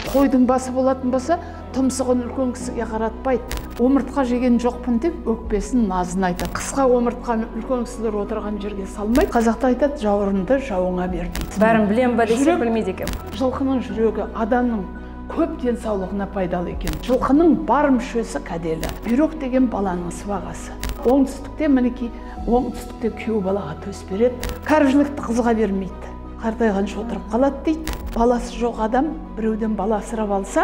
Қойдың басы болатын болса, тұмсығын үлкен кісіге қаратпайды. Омыртқа жеген жоқпын деп өкпесін назын айтады. Қысқа омыртқаны үлкен кісілер отырған жерге салмайды. Қазақта айтады, жауырынды жауыңа бер дейді. Бәрін білем ба десе білмейді екен. Жылқының жүрегі адамның көп денсаулығына пайдалы екен. Жылқының бар мүшесі кәделі. Бүйрек деген баланың сыбағасы. Оңтүстікте мінекей, оңтүстікте күйеу балаға төс береді. Кәріжілікті қызға бермейді. Қартайғанша отырып қалады дейді. Баласы жоқ адам біреуден бала асырап алса,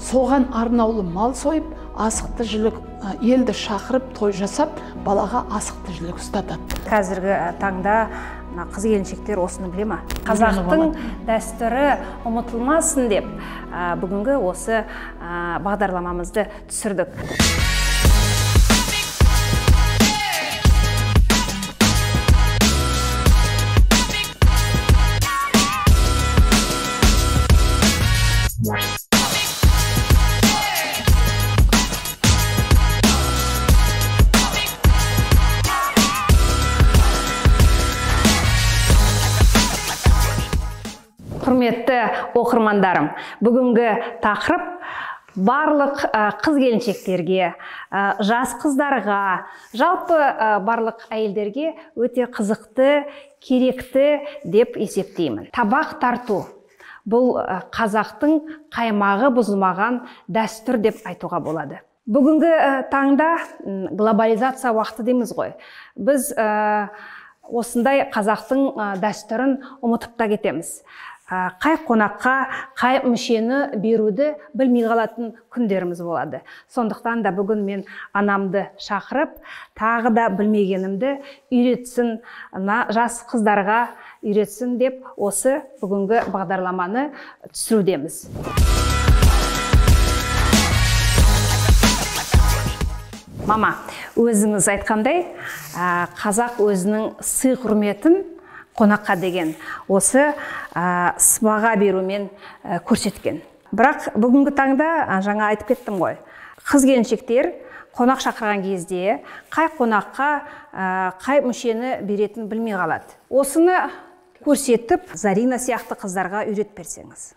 соған арнаулы мал сойып, асықты жілік елді шақырып, той жасап, балаға асықты жілік ұстатады. Қазіргі таңда қыз келіншектер осыны біле ма? Қазақтың дәстүрі ұмытылмасын деп, бүгінгі осы бағдарламамызды түсірдік. Құрметті оқырмандарым, бүгінгі тақырып барлық қыз келіншектерге, жас қыздарға, жалпы барлық әйелдерге өте қызықты, керекті деп есептеймін. Табақ тарту. Бұл қазақтың қаймағы бұзылмаған дәстүр деп айтуға болады. Бүгінгі таңда глобализация уақыты дейміз ғой. Біз осындай қазақтың дәстүрін ұмытып та кетеміз. Қай қонаққа, қай мүшені беруді білмей қалатын күндеріміз болады. Сондықтан да бүгін мен анамды шақырып, тағы да білмегенімді үйретсін, жас қыздарға үйретсін деп осы бүгінгі бағдарламаны түсірудеміз. Мама, өзіңіз айтқандай, қазақ өзінің сый құрметін қонаққа деген осы сыбаға берумен көрсеткен. Бірақ бүгінгі таңда жаңа айтып кеттім ғой. Қыз келіншектер қонақ шақырған кезде қай қонаққа қай мүшені беретін білмей қалады. Осыны көрсетіп, Зарина сияқты қыздарға үйрет берсеңіз.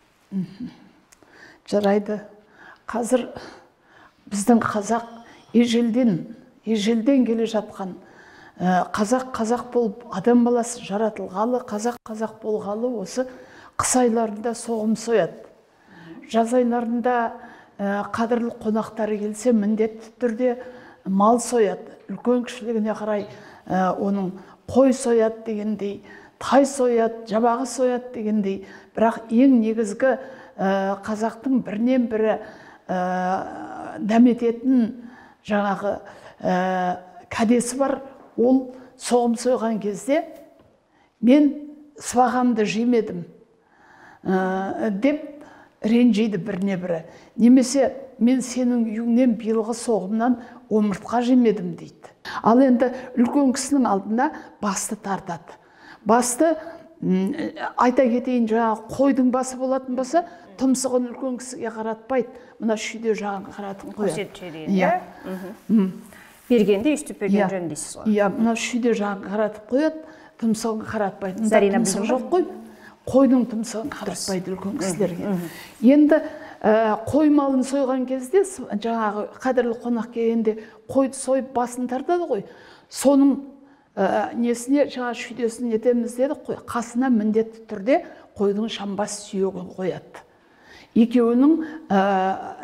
Жарайды. Қазір біздің қазақ ежелден келе жатқан қазақ болып адам баласы жаратылғалы, қазақ болғалы осы қыс айларында соғым сояды. Жаз айларында қадірлі қонақтары келсе міндетті түрде мал сояды. Үлкен кішілігіне қарай оның қой сояды дегендей, тай сояды, жабағы сояды дегендей. Бірақ ең негізгі қазақтың бірінен бірі дәмететін жаңағы кәдесі бар. Ол соғым сойған кезде мен сыбағамды жемедім деп ренжейді біріне бірі. Немесе мен сенің үйіңнен биылғы соғымнан омыртқа жемедім дейді. Ал енді үлкен кісінің алдында басты тартады. Басты айта кетейін, жаңағы қойдың басы болатын болса, тұмсығын үлкен кісіге қаратпайды. Мына шүйде жағын қаратып қояды. Бергенде үстіп берген жөн дейсіз ғой. Иә, мына шүйде жағын қаратып қояды, тұмсығын қаратпайды. Зарина тұмсық жоқ қой. Қойдың тұмсығын қаратпайды үлкен кісілерге. Енді қой малын сойған кезде, жаңағы қадірлі қонақ келгенде қойды сойып басын тартады ғой. Соның несіне жаңа шүйдесін етеміз деді, қасына міндетті түрде қойдың шамбас сүйегін қояды. Екеуінің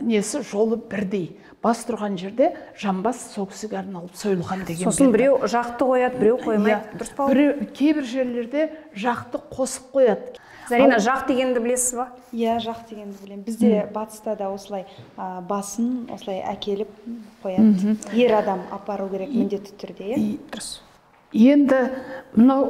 несі жолы бірдей. Бас тұрған жерде жамбас сол кісіге арналып сойылған деген. Сосын біреу жақты қояды, біреу қоймайды. Дұрыс па? Кейбір жерлерде жақты қосып қояды. Зарина, жақ дегенді білесіз ба? Иә, жақ дегенді білемін. Бізде батыста да осылай басын осылай әкеліп қояды. Ер адам апару керек міндетті түрде. Дұрыс. Енді мынау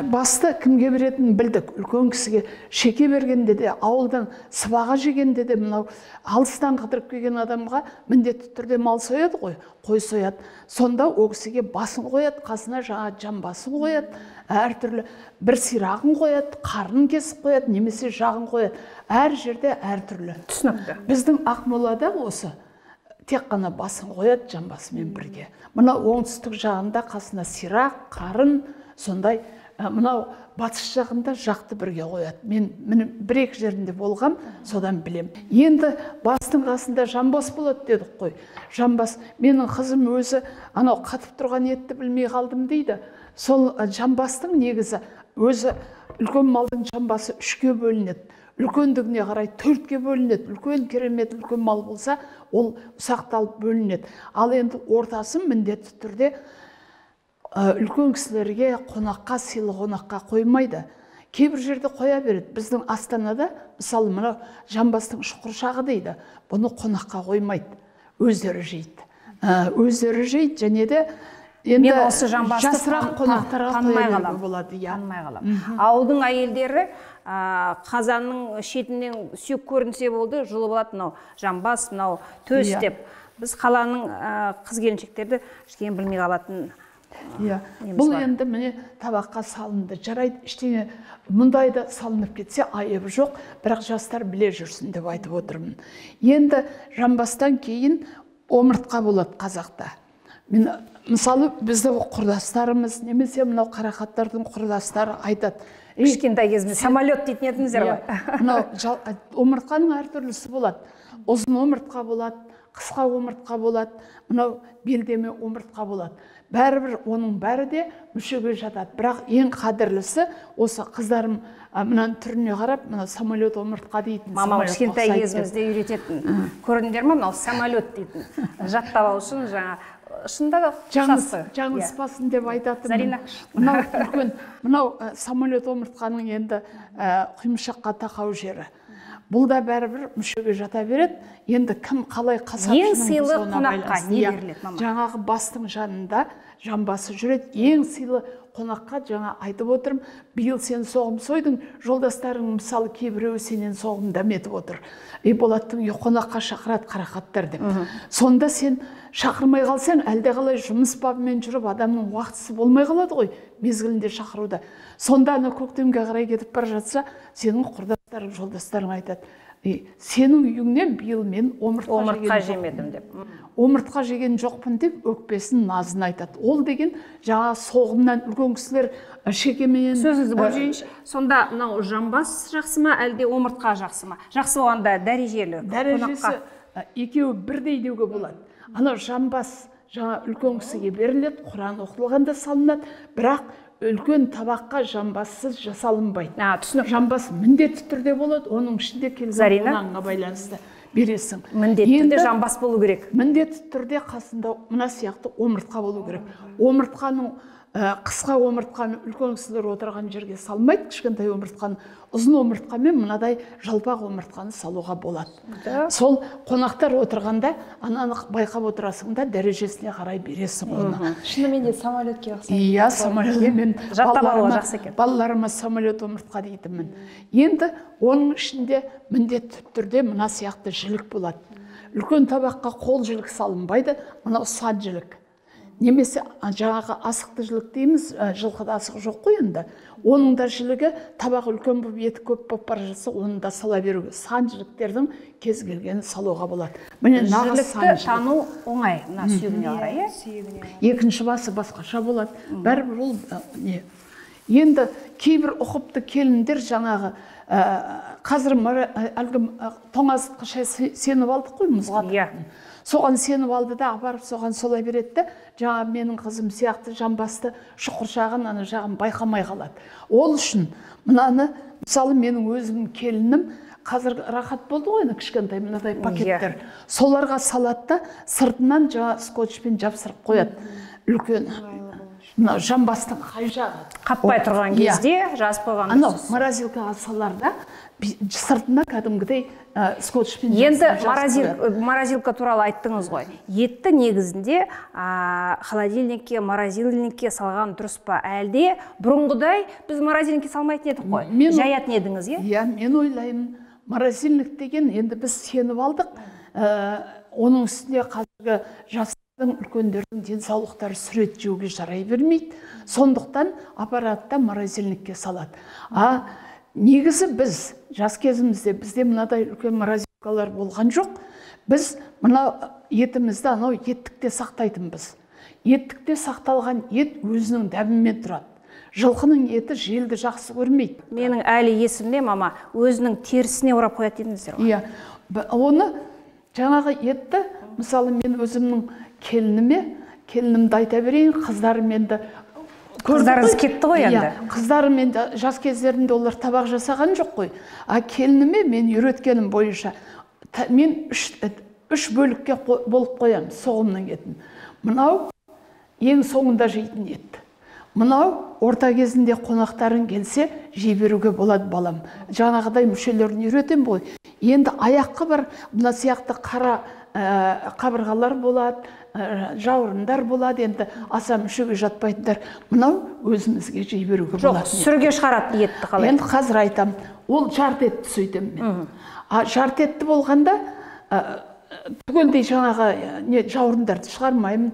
басты кімге беретінін білдік. Үлкен кісіге шеке бергенде де, ауылдан сыбаға жегенде де, мынау алыстан қыдырып келген адамға міндетті түрде мал сояды ғой, қой сояды. Сонда ол кісіге басын қояды, қасына жаңа жамбасын қояды, әртүрлі бір сирағын қояды, қарнын кесіп қояды, немесе жағын қояды. Әр жерде әртүрлі. Түсінікті. Біздің Ақмолада осы тек қана басын қояды жамбасымен бірге. Мына оңтүстік жағында қасына сирақ, қарын, сондай мынау батыс жағында жақты бірге қояды. Мен бір-екі жерінде болғам, содан білем. Енді бастың қасында жамбас болады дедік қой. Жамбас, менің қызым өзі анау қатып тұрған етті білмей қалдым дейді. Сол жамбастың негізі өзі үлкен малдың жамбасы 3-ке бөлінеді. Үлкендігіне қарай 4-ке бөлінеді. Үлкен керемет үлкен мал болса, ол ұсақталып бөлінеді. Ал енді ортасын міндетті түрде үлкен кісілерге қонаққа, сыйлы қонаққа қоймайды. Кейбір жерде қоя береді. Біздің Астанада, мысалы, мына жамбастың шұқыршағы дейді. Бұны қонаққа қоймайды. Өздері жейді. Өздері жейді, және де мен осы жамбасты жасырақ қонақтарға танымай қоя қалам. болады. Танымай қалам. Ауылдың әйелдері қазанның шетінен сүйек көрінсе болды, жұлып алады, мынау жамбас, мынау төс деп. Біз қаланың қыз-келіншектерді ештеңе білмей қалатын. Бұл енді міне табаққа салынды. Жарайды, ештеңе мұндай да салынып кетсе айыбы жоқ, бірақ жастар біле жүрсін деп айтып отырмын. Енді жамбастан кейін омыртқа болады қазақта. Мен мысалы бізді құрдастарымыз, немесе мынау қарақаттардың құрдастары айтады. Кішкентай кезінде самолет дейтін едіңіздер ғой. Мынау омыртқаның әртүрлісі болады. Ұзын омыртқа болады, қысқа омыртқа болады, мынау белдеме омыртқа болады. Бәрібір оның бәрі де мүшеге жатады. Бірақ ең қадірлісі осы қыздарым мынаның түріне қарап, мына самолет омыртқа дейтін. Мама кішкентай кезімізде үйрететін. Көрдіңдер ме, мынау самолет дейтін. Жаттап алу үшін жаңа шында да жаңылыспасын деп айтатын. Зарина. Мынау үлкен, мынау самолет омыртқаның енді құйымшаққа тақау жері. Бұл да бәрібір мүшеге жата береді. Енді кім қалай қасапшының ең сыйлы қонаққа не беріледі, мама? Жаңағы бастың жанында жамбасы жүреді. Ең сыйлы қонаққа жаңа айтып отырмын, биыл сен соғым сойдың, жолдастарың мысалы кейбіреуі сенен соғым дәметіп отыр. Болаттың қонаққа шақырады қарақаттар деп. Сонда сен шақырмай қалсаң, әлде қалай жұмыс бабымен жүріп, адамның уақытысы болмай қалады ғой, мезгілінде шақыруда. Сонда ана көктемге қарай кетіп бара жатса, сенің құрдастарың, жолдастарың айтады: сенің үйіңнен биыл мен омыртқа жемедім деп. Омыртқа жеген жоқпын деп өкпесін, назын айтады. Ол деген жаңа соғымнан үлкен кісілер шекемен. Сөзіңізді бөлейінші. Сонда мынау жамбас жақсы ма, әлде омыртқа жақсы ма? Жақсы болғанда дәрежелі. Дәрежесі екеуі бірдей деуге болады. Анау жамбас жаңа үлкен кісіге беріледі, Құран оқылғанда салынады, бірақ үлкен табаққа жамбассыз жасалынбайды. Түсінік. Жамбас міндетті түрде болады, оның ішінде келген қонағыңа байланысты бересің. Міндетті түрде жамбас болу керек. Міндетті түрде қасында мына сияқты омыртқа болу керек. Омыртқаның қысқа омыртқаны үлкен кісілер отырған жерге салмайды, кішкентай омыртқаны, ұзын омыртқамен мынадай жалпақ омыртқаны салуға болады. Сол қонақтар отырғанда ананы байқап отырасың да дәрежесіне қарай бересің оны. Шынымен де самолетке ұқсайды. Иә, самолетке мен жақсы екен. Балаларыма самолет омыртқа дейтінмін. Енді оның ішінде міндетті түрде мына сияқты жілік болады. Үлкен табаққа қол жілік салынбайды, мынау сан жілік. Немесе жаңағы асықты жілік дейміз, жылқыда асық жоқ қой енді. Оның да жілігі табақ үлкен болып, еті көп болып бара жатса, оны да сала беруге. Сан жіліктердің кез келгені салуға болады. Міне нағыз сан жілік. Тану оңай, мына сүйегіне қарай. Екінші басы басқаша болады. Бәрібір ол не? Енді кейбір ұқыпты келіндер жаңағы қазір әлгі тоңазытқыш сеніп алдық қой, мұзға. Соған сеніп алды да, апарып соған солай береді. Жаңа менің қызым сияқты жамбасты шұқыршағын ана жағын байқамай қалады. Ол үшін мынаны, мысалы менің өзімнің келінім қазір рахат болды ғой, кішкентай мынадай пакеттер. Соларға салады да сыртынан жаңа скотчпен жапсырып қояды. Үлкен жамбастың қай жағы қаппай тұрған кезде жазып қойған. Анау морозилкаға саларда сыртына кәдімгідей скотчпен енді морозилка туралы айттыңыз ғой. Етті негізінде холодильникке, морозильникке салған дұрыс па? Әлде бұрынғыдай біз морозильникке салмайтын едік қой? Жаятын едіңіз, е? Иә, мен ойлаймын, морозильник деген енді біз сеніп алдық. Оның үстіне қазіргі жастардың, үлкендердің денсаулықтары сүрет жеуге жарай бермейді. Сондықтан аппаратта морозильникке салады. Негізі біз жас кезімізде бізде мынадай үлкен морозилкалар болған жоқ. Біз мына етімізді анау еттікте сақтайтынбыз. Еттікте сақталған ет өзінің дәмімен тұрады. Жылқының еті желді жақсы көрмейді. Менің әлі есімде, мама, өзінің терісіне орап қоятын едіңіздер ғой. Иә, оны жаңағы етті, мысалы мен өзімнің келінімді айта берейін, қыздарым енді Қыздарыңыз кетті ғой енді. Қыздарым енді жас кездерінде олар табақ жасаған жоқ қой. А келініме мен үйреткенім бойынша мен үш бөлікке болып қоямын соғымның етін. Мынау ең соңында жейтін ет. Мынау орта кезінде қонақтарың келсе жей беруге болады балам. Жаңағыдай мүшелерін үйретем ғой. Енді аяққа бар мына сияқты қара қабырғалар болады, жауырындар болады, енді аса мүшеге жатпайтындар. Мынау өзімізге жей беруге болады. Жоқ, сүрге шығарады етті қалай? Енді қазір айтам, ол жарты етті сөйтем мен. Жарты етті болғанда түгелдей жаңағы жауырындарды шығармаймын.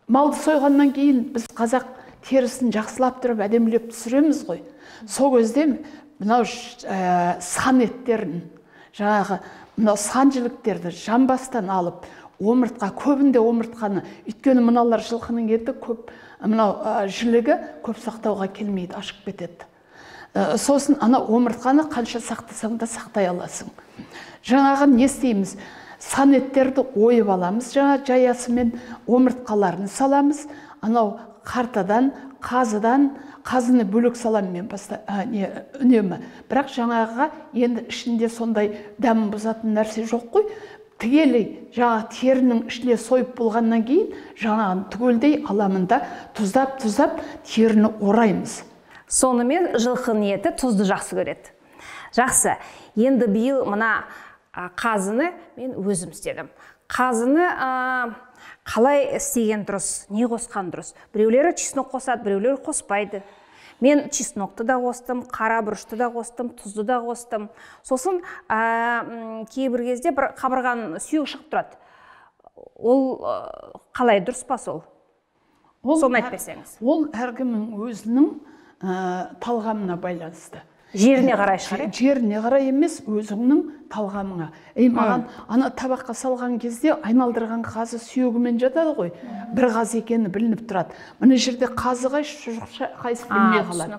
Малды сойғаннан кейін біз қазақ терісін жақсылап тұрып әдемілеп түсіреміз ғой. Сол кезде мынау сан еттерін, жаңағы мынау сан жіліктерді жамбастан алып, омыртқа, көбінде омыртқаны, өйткені мыналар жылқының еті көп, мынау жілігі көп сақтауға келмейді, ашып кетеді. Сосын ана омыртқаны қанша сақтасаң да сақтай аласың. Жаңағы не істейміз? Сан еттерді ойып аламыз, жаңа жаясымен омыртқаларын саламыз, анау қартадан, қазыны бөлек салам мен үнемі. Бірақ жаңағыға енді ішінде сондай дәмін бұзатын нәрсе жоқ қой. Тігелей жаңа терінің ішіне сойып болғаннан кейін жаңағын түгелдей аламында тұздап теріні ораймыз. Сонымен жылқының еті тұзды жақсы көреді. Жақсы, енді биыл мына қазыны мен өзім істедім. Қазыны қалай істеген дұрыс, не қосқан дұрыс? Біреулері чеснок қосады, біреулері қоспайды. Мен чеснокты да қостым, қара бұрышты да қостым, тұзды да қостым. Сосын кейбір кезде бір қабырғаның сүйегі шығып тұрады. Ол қалай, дұрыс па сол? Соны айтпасаңыз. Ол әркімнің өзінің талғамына байланысты. Жеріне қарай шығар? Жеріне қарай емес, өзіңнің талғамыңа. Маған ана табаққа салған кезде айналдырған қазы сүйегімен жатады ғой. Бір қазы екені білініп тұрады. Мына жерде қазы қайсы, шұжық қайсы білмей қалады.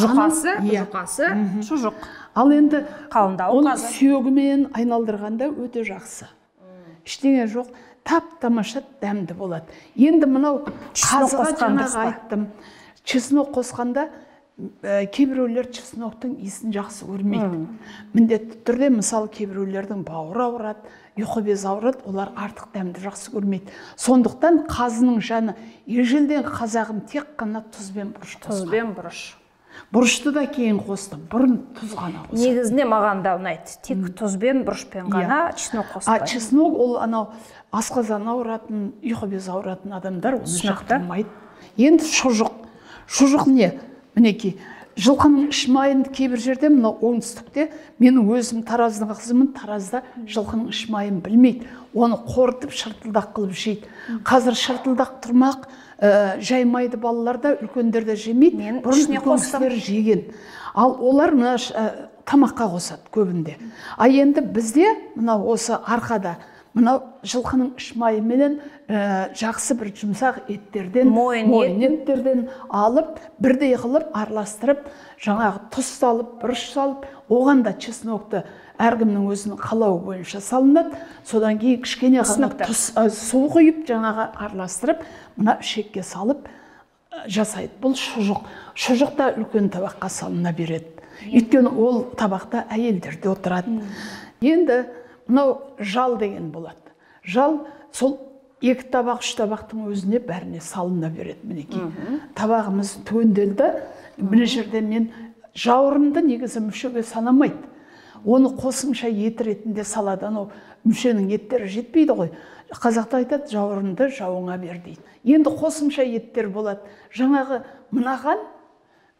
Жұқасы, шұжық. Ал енді қалыңдауы қазы. Сүйегімен айналдырғанда өте жақсы. Ештеңе жоқ, тап-тамаша дәмді болады. Енді мынау қазыға жаңағы айттым. Чеснок қосқанда кейбіреулер чесноктың иісін жақсы көрмейді. Міндетті түрде, мысалы, кейбіреулердің бауыры ауырады, ұйқы безі ауырады, олар артық дәмді жақсы көрмейді. Сондықтан қазының жаны ежелден қазағым тек қана тұз бен бұрыш қосқан. Тұз бен бұрыш. Бұрышты да кейін қостым, бұрын тұз ғана қостым. Негізінде маған да ұнайды. Тек тұз бен бұрышпен ғана чеснок қоспайды. Чеснок ол анау асқазан ауыратын, ұйқы безі ауыратын адамдар оны жақтырмайды. Енді шұжық не? Мінекей, жылқының іш майын кейбір жерде, мына оңтүстікте, менің өзім Тараздың қызымын, Таразда жылқының іш майын білмейді. Оны қорытып, шыртылдақ қылып жейді. Қазір шыртылдақ тұрмақ жаймайды балаларда, үлкендерде жемейді. Бұрын үлкендер жеген. Ал олар мына тамаққа қосады көбінде. А енді бізде мына осы арқада мынау жылқының іш майыменен жақсы бір жұмсақ еттерден, мойын еттерден алып, бірдей қылып, араластырып, жаңағы тұз салып, бұрыш салып, оған да чеснокты әркімнің өзінің қалауы бойынша салынады. Содан кейін кішкене ғана су құйып, жаңағы араластырып, мына ішекке салып жасайды. Бұл шұжық. Шұжық та үлкен табаққа салына береді. Өйткені ол табақта әйелдерде отырады. Енді мынау жал деген болады. Жал сол 2 табақ, 3 табақтың өзіне бәріне салына береді. Мінекей. Табағымыз түгенделді. Мына жерде мен жауырынды негізі мүшеге санамайды. Оны қосымша ет ретінде салады. Анау мүшенің еттері жетпейді ғой. Қазақта айтады, жауырынды жауыңа бер дейді. Енді қосымша еттер болады. Жаңағы мынаған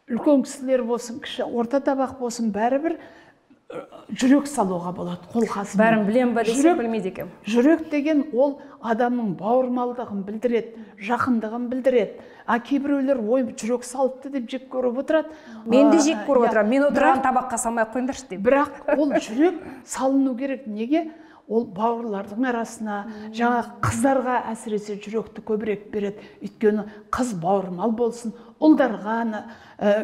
үлкен кісілер болсын, кіші орта табақ болсын, бәрібір жүрек салуға болады, қол қасымен. Бәрін білем ба десе білмейді екем. Жүрек деген ол адамның бауырмалдығын білдіреді, жақындығын білдіреді. Кейбіреулер ой жүрек салыпты деп жек көріп отырады. Мен де жек көріп отырамын. Мен отырған табаққа салмай ақ қойыңдаршы деп. Бірақ ол жүрек салыну керек. Неге? Ол бауырлардың арасына, жаңа қыздарға әсіресе жүректі көбірек береді. Өйткені қыз бауырмал болсын, ұлдарға,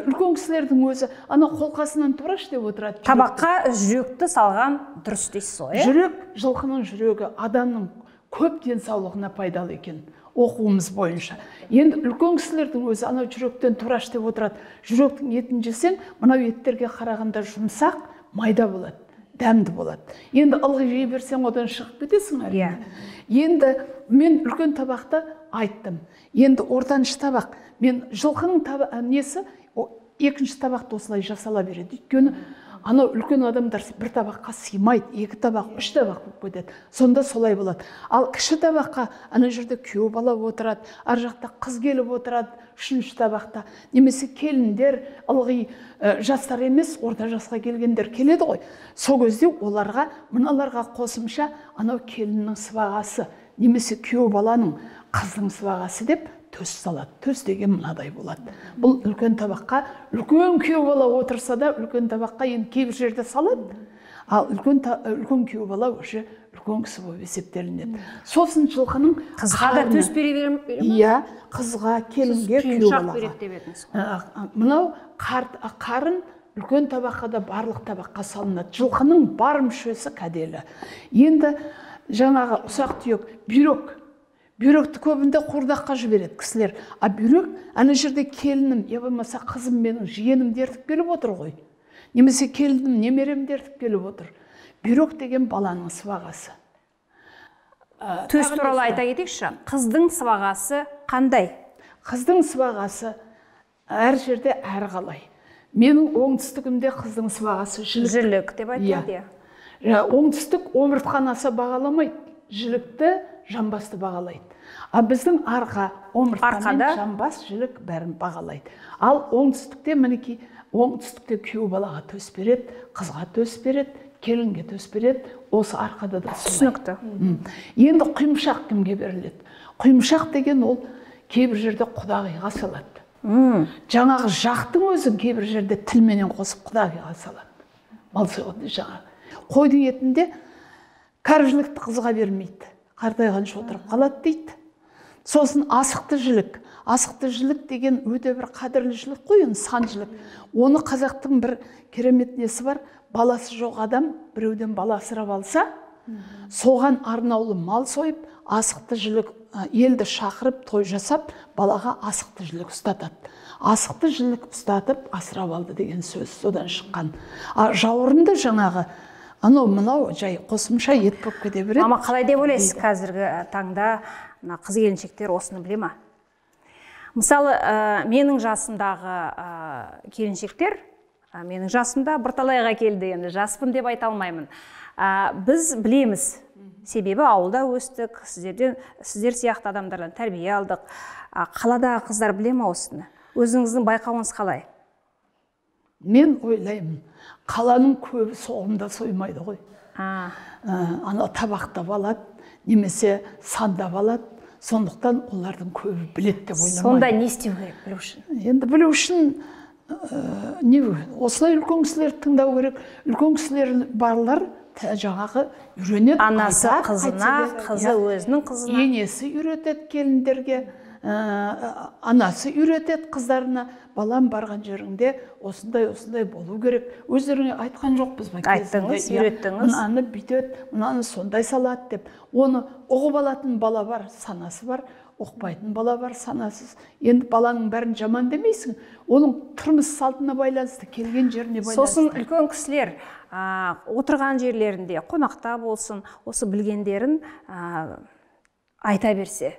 үлкен кісілердің өзі ана қолқасынан тураш деп отырады. Табаққа жүректі салған дұрыс дейсіз ғой? Жүрек, жылқының жүрегі адамның көп денсаулығына пайдалы екен, оқуымыз бойынша. Енді үлкен кісілердің өзі ана жүректен тураш деп отырады. Жүректің етін жесең, мынау еттерге қарағанда жұмсақ, майда болады, дәмді болады. Енді ылғи жей берсең, одан шығып кетесің әрине. Енді мен үлкен табақты айттым. Енді ортаншы табақ. Мен жылқының несі, екінші табақты осылай жасала береді. Өйткені анау үлкен адамдар бір табаққа сыймайды, екі табақ, үш табақ болып кетеді. Сонда солай болады. Ал кіші табаққа ана жерде күйеу бала отырады, ар жақта қыз келіп отырады, үшінші табақта. Немесе келіндер, ылғи жастар емес, орта жасқа келгендер келеді ғой. Сол кезде оларға, мыналарға қосымша анау келіннің сыбағасы, немесе күйеу баланың, қыздың сыбағасы деп төс салады. Төс деген мынадай болады. Бұл үлкен табаққа, үлкен күйеу бала отырса да, үлкен табаққа енді кейбір жерде салады. Ал үлкен күйеу бала уже үлкен кісі болып есептелінеді. Сосын жылқының қызға да төс бере бере ме? Иә, қызға, келінге, күйеу балаға. береді деп едіңіз. Мынау қарын үлкен табаққа да барлық табаққа салынады. Жылқының бар мүшесі кәделі. Енді жаңағы ұсақ түйек, бүйректі көбінде қуырдаққа жібереді кісілер. А бүйрек, ана жерде келінім, я болмаса қызым менің жиенім дертіп келіп отыр ғой. Немесе келінім, немерем дертіп келіп отыр. Бүйрек деген баланың сыбағасы. Төс туралы айта кетейікші, қыздың сыбағасы қандай? Қыздың сыбағасы әр жерде әр қалай. Менің оңтүстігімде қыздың сыбағасы жілік деп айтады. Оңтүстік омыртқанаса бағаламайды, жілікті жамбасты бағалайды. А біздің арқа, омыртқамен жамбас, жілік бәрін бағалайды. Ал оңтүстікте, мінекей, оңтүстікте күйеу балаға төс береді, қызға төс береді, келінге төс береді, осы арқада да түсінікті. Енді құйымшақ кімге беріледі? Құйымшақ деген ол кейбір жерде құдағиға салады. Жаңағы жақтың өзін кейбір жерде тілменен қосып құдағиға салады. Мал соғады жаңағы. Қойдың етінде кәржілікті қызға бермейді. Қартайғанша отырып қалады дейді. Сосын асықты жілік. Асықты жілік деген өте бір қадірлі жілік қой, сан жілік. Оны қазақтың бір керемет несі бар. Баласы жоқ адам біреуден бала асырап алса, соған арнаулы мал сойып, асықты жілік елді шақырып, той жасап, балаға асықты жілік ұстатады. Асықты жілік ұстатып, асырап алды деген сөз содан шыққан. Жауырынды жаңағы мынау жай қосымша ет болып кете береді. Мама, қалай деп ойлайсыз қазіргі таңда қыз келіншектер осыны біле ма? Мысалы, менің жасымдағы келіншектер, менің жасымда бірталайға келді, енді жаспын деп айта алмаймын. Біз білеміз, себебі ауылда өстік, сіздер сияқты адамдардан тәрбие алдық. Қаладағы қыздар біле ма осыны? Өзіңіздің байқауыңыз қалай? Мен ойлаймын, қаланың көбі соғымда соймайды ғой. Ана табақтап алады, немесе сандап алады. Сондықтан олардың көбі білет деп ойламайды. Сонда не істеу керек білу үшін? Енді білу үшін осылай үлкен кісілерді тыңдау керек. Үлкен кісілер барлар жаңағы үйренеді. Анасы қызына, қызы өзінің қызына. Енесі үйретеді келіндерге. Анасы үйретеді қыздарына, балам барған жеріңде осындай болу керек. Өздеріңе айтқан жоқпыз ба? Айттыңыз, үйреттіңіз. Мынаны бүйтеді, мынаны сондай салады деп. Оны ұғып алатын бала бар, санасы бар, ұқпайтын бала бар, санасыз. Енді баланың бәрін жаман демейсің, оның тұрмыс салтына байланысты, келген жеріне байланысты. Сосын үлкен кісілер отырған жерлерінде, қонақта болсын, осы білгендерін айта берсе,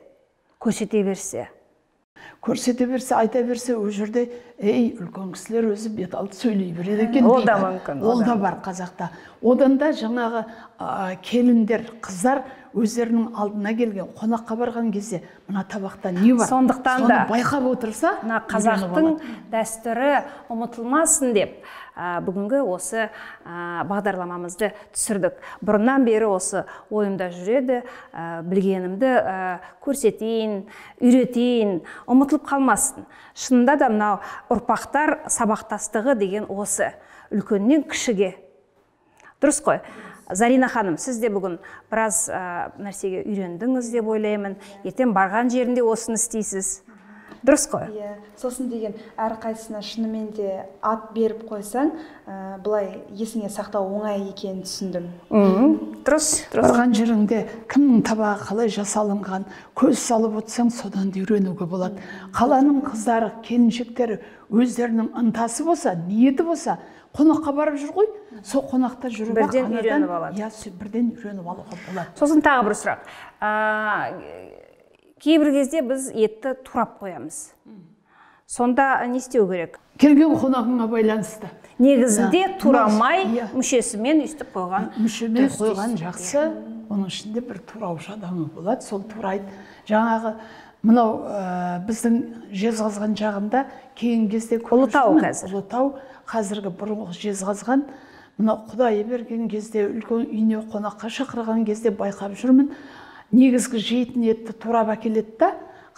көрсете берсе, айта берсе, ол жерде, үлкен кісілер өзі бет алды сөйлей береді екен. Ол да мүмкін. Ол да бар қазақта. Одан да жаңағы келіндер, қыздар өздерінің алдына келген, қонаққа барған кезде, мына табақта не бар? Сондықтан да соны байқап отырса, қазақтың дәстүрі ұмытылмасын деп, бүгінгі осы бағдарламамызды түсірдік. Бұрыннан бері осы ойымда жүреді, білгенімді көрсетейін, үйретейін, ұмытылып қалмасын. Шынында да мынау ұрпақтар сабақтастығы деген осы, үлкеннен кішіге. Дұрыс қой? Зарина ханым, сіз де бүгін біраз нәрсеге үйрендіңіз деп ойлаймын. Ертең барған жерінде осыны істейсіз. Дұрыс қой. Иә, сосын деген әрқайсысына шынымен де ат беріп қойсаң, былай есіңе сақтау оңай екенін түсіндім. Дұрыс. Барған жеріңде кімнің табағы қалай жасалынған, көз салып отырсаң, содан да үйренуге болады. Қаланың қыздары, келіншектері өздерінің ынтасы болса, ниеті болса, қонаққа барып жүр ғой, сол қонақта жүріп бірден үйреніп алады. Иә, бірден үйреніп алуға болады. Сосын тағы бір сұрақ. Кейбір кезде біз етті турап қоямыз. Сонда не істеу керек? Келген қонағыңа байланысты. Негізінде турамай мүшесімен үстіп қойған. Мүшемен қойған жақсы, оның ішінде бір тураушы адамы болады, сол турайды. Жаңағы мынау біздің Жезқазған жағында кейін кезде Ұлытау қазір. Ұлытау қазіргі бұрынғы Жезқазған, мынау Құдайы берген кезде, үлкен үйіне қонаққа шақырған кезде байқап жүрмін. Негізгі жейтін етті турап әкеледі да,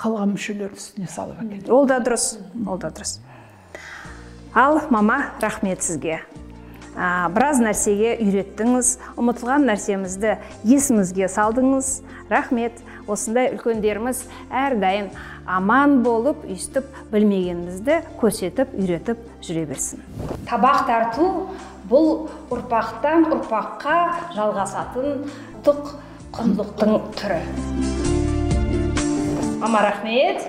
қалған мүшелерді үстіне салып әкеледі. Ол да дұрыс, ол да дұрыс. Ал, мама, рахмет сізге. Біраз нәрсеге үйреттіңіз, ұмытылған нәрсемізді есімізге салдыңыз. Рахмет. Осындай үлкендеріміз әрдайым аман болып, үстіп, білмегенімізді көрсетіп, үйретіп жүре берсін. Табақ тарту бұл ұрпақтан ұрпаққа жалғасатын тұқ құндылықтың түрі. Мама, рахмет.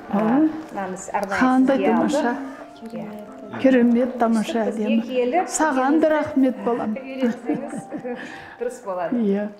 Қандай тамаша. Керемет, тамаша әдемі. Саған да рахмет боламын. Үйретсеңіз дұрыс болады. Иә.